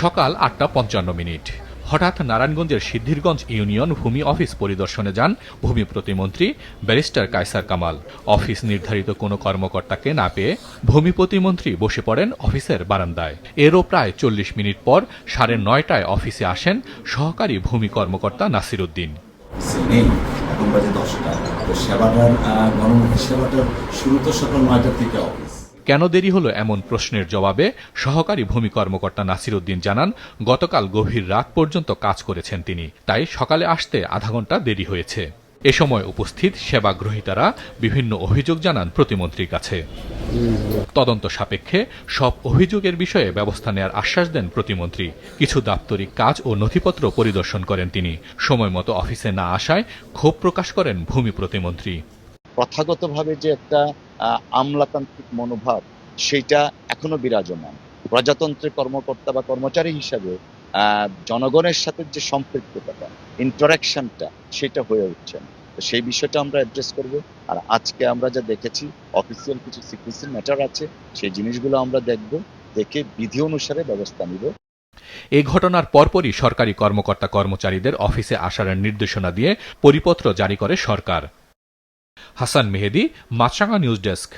সকাল ৮:৫৫। হঠাৎ নারায়ণগঞ্জের সিদ্ধিরগঞ্জ ইউনিয়ন ভূমি অফিস পরিদর্শনে যান ভূমি প্রতিমন্ত্রী ব্যারিস্টার কায়সার কামাল। অফিস নির্ধারিত কোনো কর্মকর্তাকে না পেয়ে ভূমি প্রতিমন্ত্রী বসে পড়েন অফিসের বারান্দায়। এরও প্রায় ৪০ মিনিট পর ৯:৩০ অফিসে আসেন সহকারী ভূমি কর্মকর্তা নাসির উদ্দিন। এখন বাজে 10টা। তো সেবাটার শুরু তো সকাল 9টা থেকে অফিস। কেন দেরি হলো এমন প্রশ্নের জবাবে সহকারী ভূমি কর্মকর্তা নাসির উদ্দিন জানান, গতকাল গভীর রাত পর্যন্ত কাজ করেছেন তিনি, তাই সকালে আসতে আধা ঘন্টা দেরি হয়েছে। এ সময় উপস্থিত সেবা গ্রহীতারা বিভিন্ন অভিযোগ জানান প্রতিমন্ত্রীর কাছে। তদন্ত সাপেক্ষে সব অভিযোগের বিষয়ে ব্যবস্থা নেওয়ার আশ্বাস দেন প্রতিমন্ত্রী। কিছু দাপ্তরিক কাজ ও নথিপত্র পরিদর্শন করেন তিনি। সময় মতো অফিসে না আসায় ক্ষোভ প্রকাশ করেন ভূমি প্রতিমন্ত্রী। প্রথাগতভাবে যে একটা আমলাতান্ত্রিক মনোভাব, সেটা এখনো বিরাজমান। প্রজাতন্ত্রের কর্মকর্তা বা কর্মচারী হিসাবে জনগণের সাথে যে সম্পৃক্ততা, ইন্টারাকশনটা, সেটা হয়ে উঠছে না। তো সেই বিষয়টা আমরা অ্যাড্রেস করব। আর আজকে আমরা যা দেখেছি, অফিসিয়াল কিছু সিক্রেসি ম্যাটার আছে, সেই জিনিসগুলো আমরা দেখব, দেখে বিধি অনুসারে ব্যবস্থা নিব। এই ঘটনার পরপরই সরকারি কর্মকর্তা কর্মচারীদের অফিসে আসার নির্দেশনা দিয়ে পরিপত্র জারি করে সরকার। হাসান মেহেদী, মাছরাঙা নিউজ ডেস্ক।